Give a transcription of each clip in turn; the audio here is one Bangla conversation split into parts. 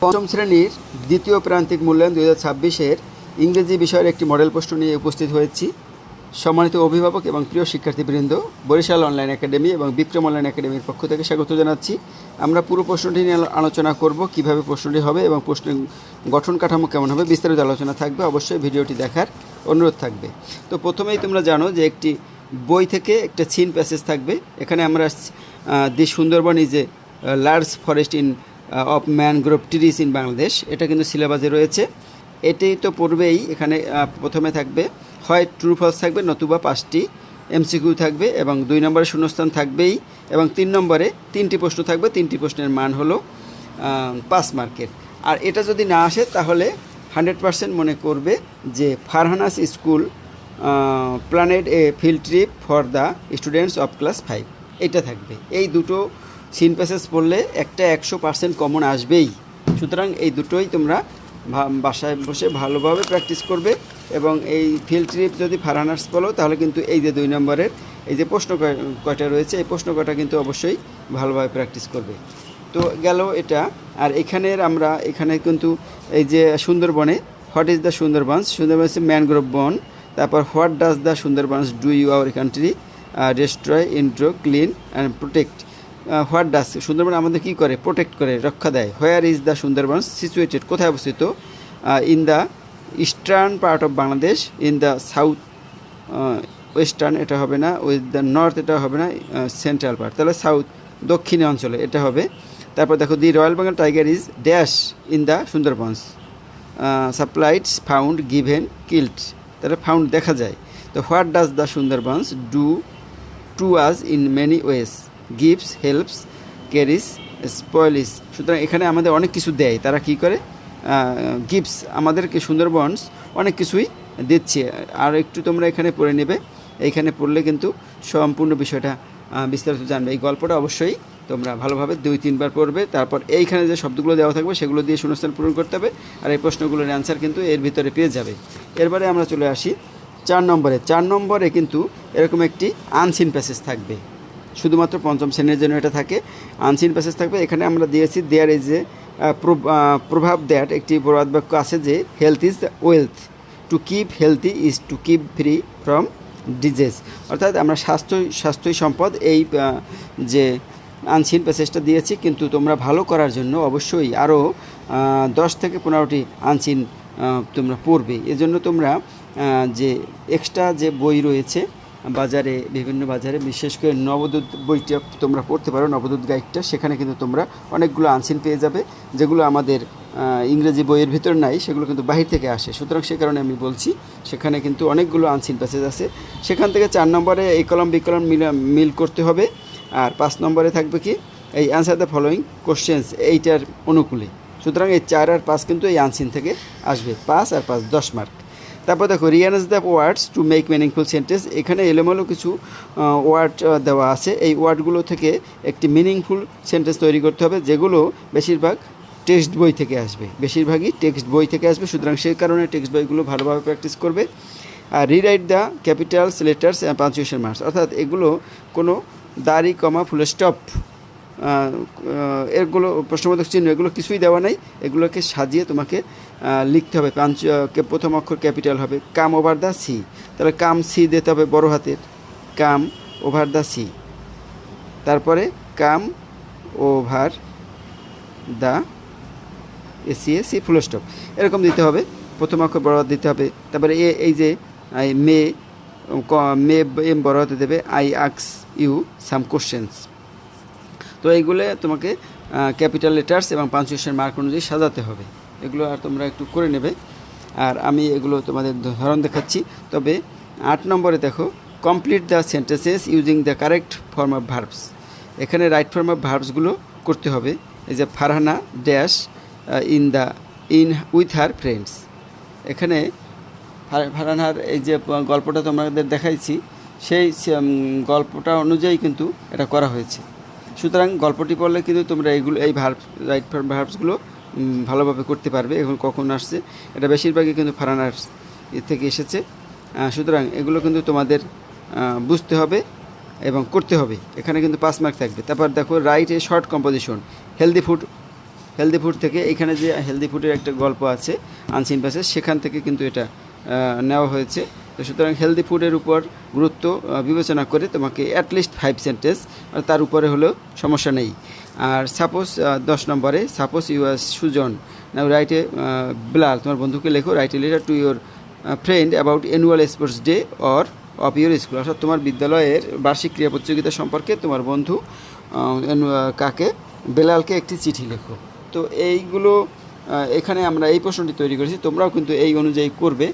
পঞ্চম শ্রেণীর দ্বিতীয় প্রান্তিক মূল্যায়ন 2026-এর ইংরেজি বিষয়ের একটি মডেল প্রশ্ন নিয়ে উপস্থিত হয়েছি। সম্মানিত অভিভাবক এবং প্রিয় শিক্ষার্থীবৃন্দ, বরিশাল অনলাইন একাডেমি এবং বিক্রম অনলাইন একাডেমির পক্ষ থেকে স্বাগত জানাচ্ছি। আমরা পুরো প্রশ্নটি নিয়ে আলোচনা করব, কিভাবে প্রশ্নটি হবে এবং প্রশ্নের গঠন কাঠামো কেমন হবে, বিস্তারিত আলোচনা থাকবে। অবশ্যই ভিডিওটি দেখার অনুরোধ থাকবে। তো প্রথমেই তোমরা জানো যে একটি বই থেকে একটা সিন প্যাসেজ থাকবে। এখানে আমরা the Sundarban is a large forest in of mangrove trees in Bangladesh, এটা কিন্তু সিলেবাসে রয়েছে। এটাই তো পড়বেই। এখানে প্রথমে থাকবে হয় ট্রু ফলস থাকবে, নতুবা 5টি এমসিকিউ থাকবে এবং 2 নম্বরে শূন্যস্থান থাকবেই এবং 3 নম্বরে 3টি প্রশ্ন থাকবে। 3টি প্রশ্নের মান হলো 5 মার্কের। আর এটা যদি না আসে তাহলে 100% মনে করবে যে Farhana's school planned a field trip for the students of class 5, এটা থাকবে। এই দুটো সিন প্যাসেজ পড়লে একটা 100% কমন আসবেই। সুতরাং এই দুটোই তোমরা বাসায় বসে ভালোভাবে প্র্যাকটিস করবে এবং এই ফিল্ড ট্রিপ যদি ফারহানাস বলো তাহলে কিন্তু এই যে 2 নম্বরের এই যে প্রশ্ন কয়টা রয়েছে, এই প্রশ্ন কয়টা কিন্তু অবশ্যই ভালোভাবে প্র্যাকটিস করবে। তো গেল এটা। আর এখানে কিন্তু এই যে সুন্দরবনে, what is the Sundarbans, Sundarban হচ্ছে ম্যানগ্রোভ বন। তারপর what does the Sundarbans do you our country, destroy, intro, clean and protect. What does, Sundarban আমাদের কী করে, প্রোটেক্ট করে, রক্ষা দেয়। Where is the Sundarbans situated, কোথায় অবস্থিত, in the eastern part of Bangladesh, in the south western এটা হবে না, উইথ দ্য নর্থ এটা হবে না, সেন্ট্রাল পার্ট, তাহলে সাউথ দক্ষিণে অঞ্চলে এটা হবে। তারপর দেখো the royal Bengal tiger is dash in the Sundarbans, supplied, found, given, killed, তাহলে ফাউন্ড দেখা যায়। তো what does the Sundarbans do to us in many ways, gives, helps, carries, spoils. সুতরাং এখানে আমাদের অনেক কিছু দেয়। তারা কি করে, গিভস, আমাদেরকে সুন্দরবনস অনেক কিছুই দিচ্ছে। আর একটু তোমরা এখানে পড়ে নেবে, এইখানে পড়লে কিন্তু সম্পূর্ণ বিষয়টা বিস্তারিত জানবে। এই গল্পটা অবশ্যই তোমরা ভালোভাবে 2-3 বার পড়বে। তারপর এইখানে যে শব্দগুলো দেওয়া থাকবে সেগুলো দিয়ে শূন্যস্থান পূরণ করতে হবে। আর এই প্রশ্নগুলোর অ্যান্সার কিন্তু এর ভিতরে পেয়ে যাবে। এরপরে আমরা চলে আসি 4 নম্বরে। 4 নম্বরে কিন্তু এরকম একটি আনসিন প্যাসেজ থাকবে, শুধুমাত্র পঞ্চম শ্রেণীর জন্য এটা থাকে। আনসিন প্যাসেজ থাকবে। এখানে আমরা দিয়েছি দেয়ার ইজ এ প্রভাব দ্যাট, একটি প্রবাদ বাক্য আছে যে health is wealth, to keep healthy is to keep free from disease, অর্থাৎ আমরা স্বাস্থ্যই সম্পদ। এই যে আনসিন প্যাসেজটা দিয়েছি, কিন্তু তোমরা ভালো করার জন্য অবশ্যই আরও 10 থেকে 15টি আনসিন তোমরা পড়বে। এজন্য তোমরা যে এক্সট্রা যে বই রয়েছে বাজারে, বিভিন্ন বাজারে, বিশেষ করে নবদূত বইটা তোমরা পড়তে পারো, নবদূত গাইডটা, সেখানে কিন্তু তোমরা অনেকগুলো আনসিন পেয়ে যাবে যেগুলো আমাদের ইংরেজি বইয়ের ভিতর নাই, সেগুলো কিন্তু বাহির থেকে আসে। সুতরাং সে কারণে আমি বলছি সেখানে কিন্তু অনেকগুলো আনসিন প্যাসেজ আছে। সেখান থেকে 4 নম্বরে এই কলম বিকলম মিল করতে হবে। আর 5 নম্বরে থাকবে কি, এই অ্যান্সার দ্য ফলোয়িং কোশ্চেন্স, এইটার অনুকূলে। সুতরাং এই 4 আর 5 কিন্তু এই আনসিন থেকে আসবে। 5 আর 5 10 মার্ক। তারপর দেখো rearrange the words to make meaningful sentence. এখানে এলোমেলো কিছু ওয়ার্ড দেওয়া আছে। এই ওয়ার্ডগুলো থেকে একটি মিনিংফুল সেন্টেন্স তৈরি করতে হবে, যেগুলো বেশিরভাগ টেক্সট বই থেকে আসবে, বেশিরভাগই টেক্সট বই থেকে আসবে। সুতরাং সেই কারণে টেক্সট বইগুলো ভালোভাবে প্র্যাকটিস করবে। আর rewrite the capitals, letters and punctuation marks, অর্থাৎ এগুলো কোনো দাড়ি, কমা, ফুল স্টপ, এগুলো প্রশ্নবোধক চিহ্ন, এগুলো কিছুই দেওয়া নাই। এগুলোকে সাজিয়ে তোমাকে লিখতে হবে। প্রথম অক্ষর ক্যাপিটাল হবে। কাম ওভার দ্য সি, তাহলে কাম সি দিতে হবে বড় হাতের, কাম ওভার দ্য সি। তারপরে come over the sea full stop, এরকম দিতে হবে। প্রথম অক্ষর বড় হাত দিতে হবে। তারপরে এই যে মে এম বড় হাতে দেবে। I ask you some questions. তো এইগুলো তোমাকে ক্যাপিটাল লেটার্স এবং পাঞ্চুয়েশন মার্ক অনুযায়ী সাজাতে হবে। এগুলো আর তোমরা একটু করে নেবে। আর আমি এগুলো তোমাদের ধরন দেখাচ্ছি। তবে 8 নম্বরে দেখো, complete the sentences using the correct form of verbs. এখানে রাইট ফর্ম অফ ভার্বসগুলো করতে হবে। এই যে Farhana dash in with her friends, এখানে ফারহানার এই যে গল্পটা তোমাদের দেখাইছি, সেই গল্পটা অনুযায়ী কিন্তু এটা করা হয়েছে। সুতরাং গল্পটি পড়লে কিন্তু তোমরা এই রাইট ফর্ম ভার্বসগুলো ভালোভাবে করতে পারবে। এখন কখন আসছে, এটা বেশিরভাগই কিন্তু ফারহানার থেকে এসেছে। সুতরাং এগুলো কিন্তু তোমাদের বুঝতে হবে এবং করতে হবে। এখানে কিন্তু 5 মার্ক থাকবে। তারপর দেখো write a short composition, healthy food healthy food থেকে। এখানে যে হেলদি ফুডের একটা গল্প আছে আনসিন প্যাসেজ, সেখান থেকে কিন্তু এটা নেওয়া হয়েছে। তো সুতরাং হেলদি ফুডের উপর গুরুত্ব বিবেচনা করে তোমাকে অ্যাটলিস্ট 5 সেন্টেন্স, তার উপরে হলেও সমস্যা নেই। আর সাপোজ 10 নম্বরে, suppose you are Sujan, now write a Bilal, তোমার বন্ধুকে লেখো, write a letter to your friend about annual sports day or of your school. অর্থাৎ তোমার বিদ্যালয়ের বার্ষিক ক্রীড়া প্রতিযোগিতা সম্পর্কে তোমার বন্ধু কাকে, বেলালকে একটি চিঠি লেখো। তো এইগুলো এখানে আমরা এই প্রশ্নটি তৈরি করেছি, তোমরাও কিন্তু এই অনুযায়ী করবে।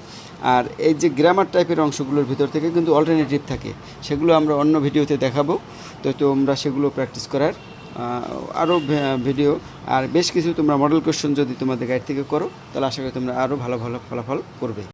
আর এই যে গ্রামার টাইপের অংশগুলোর ভিতর থেকে কিন্তু অল্টারনেটিভ থাকে, সেগুলো আমরা অন্য ভিডিওতে দেখাবো। তো তোমরা সেগুলো প্র্যাকটিস করার আরও ভিডিও আর বেশ কিছু তোমরা মডেল কোশ্চেন যদি তোমাদের গাইড থেকে করো, তাহলে আশা করি তোমরা আরও ভালো ভালো ফলাফল করবে।